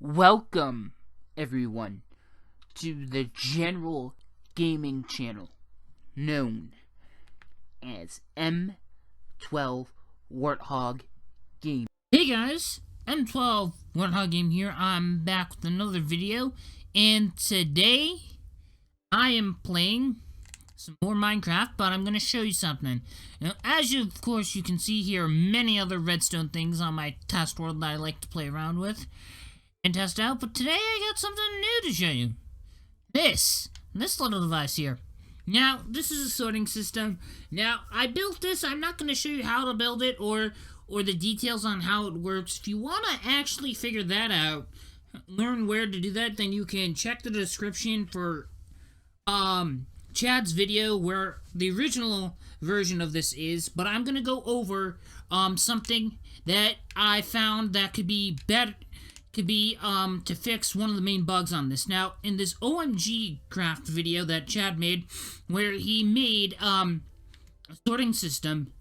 Welcome, everyone, to the general gaming channel known as M12 Warthog Game. Hey guys, M12 Warthog Game here. I'm back with another video, and today I am playing some more Minecraft, but I'm going to show you something. Now, as you, of course, you can see here, many other redstone things on my test world that I like to play around with and test out, but today I got something new to show you. This little device here. Now, this is a sorting system. Now, I built this. I'm not going to show you how to build it or the details on how it works. If you want to actually figure that out, learn where to do that, then you can check the description for Chad's video where the original version of this is, but I'm going to go over something that I found that could be better, to fix one of the main bugs on this. Now, in this OMG craft video that Chad made, where he made a sorting system,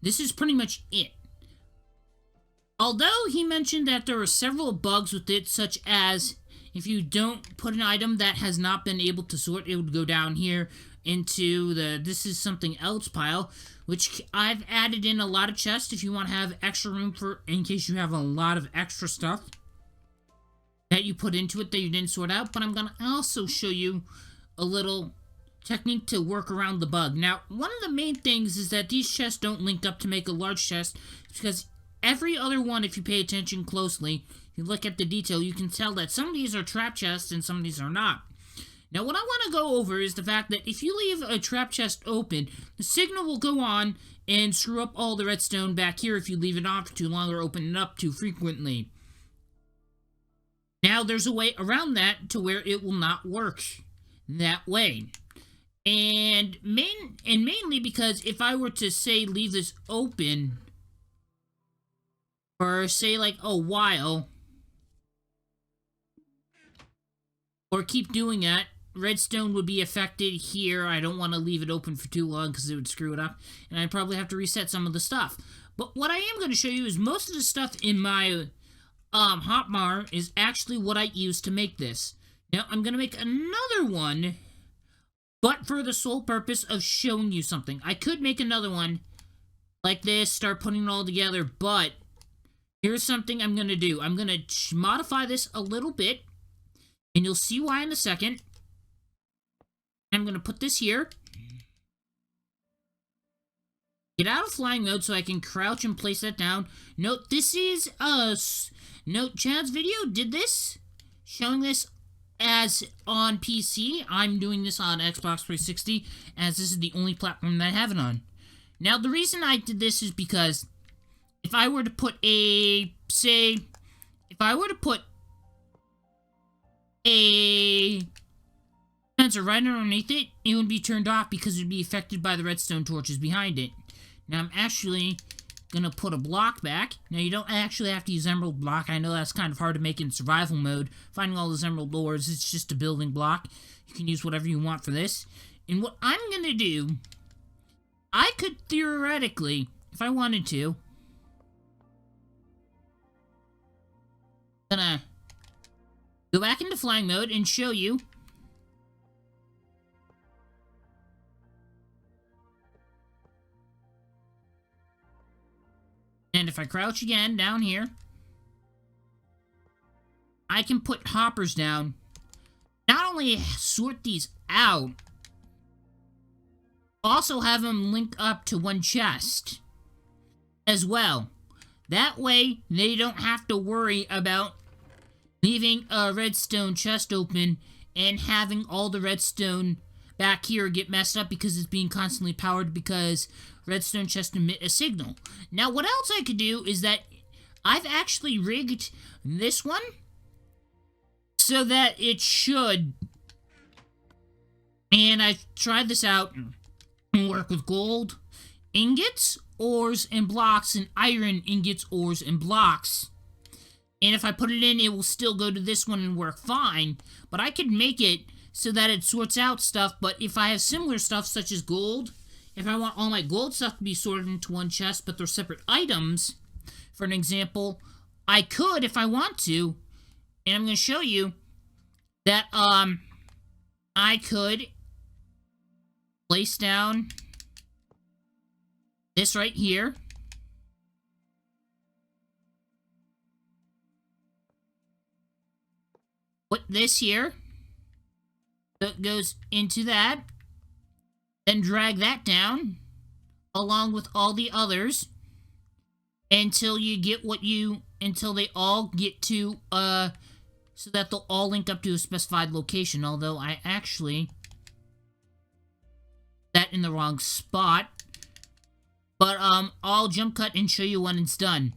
this is pretty much it. Although he mentioned that there were several bugs with it, such as if you don't put an item that has not been able to sort, it would go down here into the this is something else pile, which I've added in a lot of chests if you want to have extra room for, in case you have a lot of extra stuff that you put into it that you didn't sort out. But I'm going to also show you a little technique to work around the bug. Now, one of the main things is that these chests don't link up to make a large chest, because every other one, if you pay attention closely, you look at the detail, you can tell that some of these are trap chests and some of these are not. Now, what I want to go over is the fact that if you leave a trap chest open, the signal will go on and screw up all the redstone back here if you leave it on for too long or open it up too frequently. Now, there's a way around that to where it will not work that way. And mainly because if I were to, say, leave this open for, say, like a while, or keep doing that, redstone would be affected here. I don't want to leave it open for too long because it would screw it up, and I'd probably have to reset some of the stuff. But what I am going to show you is most of the stuff in my hotbar is actually what I use to make this. Now, I'm going to make another one, but for the sole purpose of showing you something. I could make another one like this, start putting it all together, but here's something I'm going to do. I'm going to modify this a little bit, and you'll see why in a second. I'm going to put this here. Get out of flying mode so I can crouch and place that down. Note, this is Note, Chad's video did this, showing this as on PC. I'm doing this on Xbox 360, as this is the only platform that I have it on. Now, the reason I did this is because if I were to put a sensor right underneath it, it would be turned off because it would be affected by the redstone torches behind it. Now, I'm actually gonna put a block back. Now, you don't actually have to use emerald block. I know that's kind of hard to make in survival mode. Finding all those emerald ores, it's just a building block. You can use whatever you want for this. And what I'm gonna do, I could theoretically, if I wanted to, gonna go back into flying mode and show you. And if I crouch again down here, I can put hoppers down. Not only sort these out, also have them link up to one chest as well. That way, they don't have to worry about leaving a redstone chest open and having all the redstone back here get messed up because it's being constantly powered, because redstone chests emit a signal. Now, what else I could do is that I've actually rigged this one so that it should, and I've tried this out, and work with gold ingots, ores, and blocks, and iron ingots, ores, and blocks. And if I put it in, it will still go to this one and work fine. But I could make it so that it sorts out stuff. But if I have similar stuff, such as gold, if I want all my gold stuff to be sorted into one chest, but they're separate items, for an example, I could, if I want to, And I'm going to show you that, I could place down this right here. Put this here. So it goes into that. Then drag that down along with all the others until you get until they all get to, so that they'll all link up to a specified location. Although I actually that in the wrong spot. But, I'll jump cut and show you when it's done.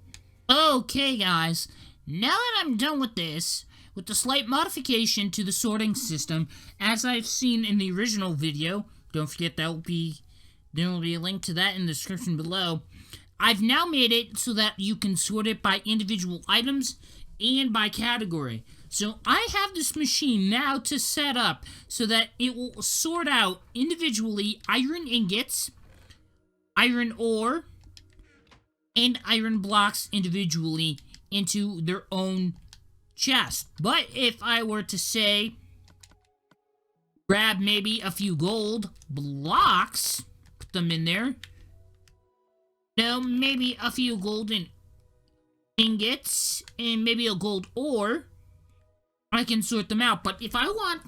Okay, guys. Now that I'm done with this, with the slight modification to the sorting system, as I've seen in the original video, don't forget there will be a link to that in the description below, I've now made it so that you can sort it by individual items and by category. So I have this machine now to set up so that it will sort out individually iron ingots, iron ore, and iron blocks individually into their own chest. But if I were to say, grab maybe a few gold blocks, put them in there, no, maybe a few golden ingots, and maybe a gold ore, I can sort them out. But if I want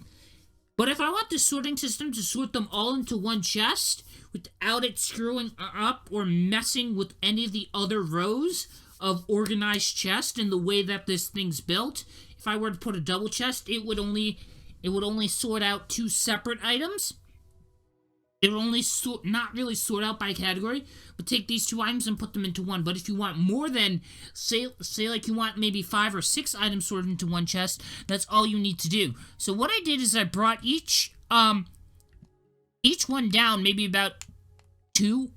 the sorting system to sort them all into one chest without it screwing up or messing with any of the other rows of organized chest and the way that this thing's built, if I were to put a double chest, it would only sort out two separate items. It would only not really sort out by category, but take these two items and put them into one. But if you want more than, say like you want maybe 5 or 6 items sorted into one chest, that's all you need to do. So what I did is I brought each one down maybe about two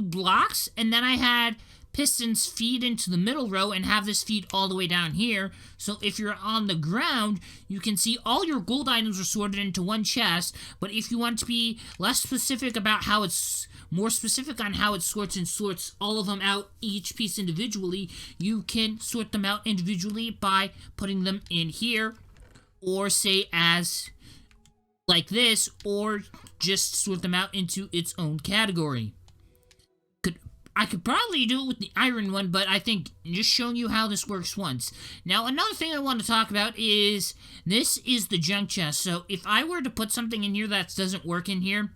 blocks, and then I had pistons feed into the middle row and have this feed all the way down here. So if you're on the ground, you can see all your gold items are sorted into one chest. But if you want to be less specific about how it's more specific on how it sorts and sorts all of them out, each piece individually, you can sort them out individually by putting them in here, or say as like this, or just sort them out into its own category. I could probably do it with the iron one, but I think just showing you how this works once. Now, another thing I want to talk about is, this is the junk chest. So, if I were to put something in here that doesn't work in here,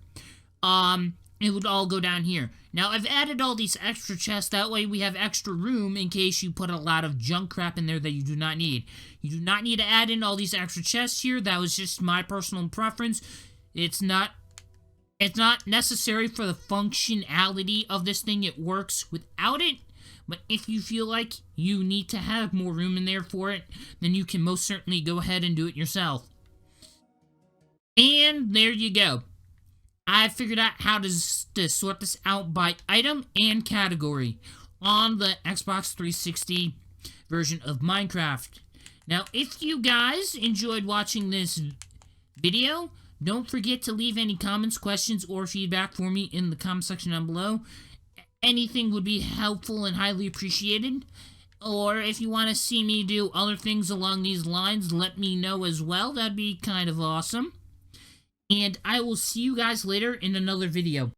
it would all go down here. Now, I've added all these extra chests. That way we have extra room in case you put a lot of junk crap in there that you do not need. You do not need to add in all these extra chests here. That was just my personal preference. It's not necessary for the functionality of this thing. It works without it. But if you feel like you need to have more room in there for it, then you can most certainly go ahead and do it yourself. And there you go. I figured out how to sort this out by item and category on the Xbox 360 version of Minecraft. Now, if you guys enjoyed watching this video, don't forget to leave any comments, questions, or feedback for me in the comment section down below. Anything would be helpful and highly appreciated. Or if you want to see me do other things along these lines, let me know as well. That'd be kind of awesome. And I will see you guys later in another video.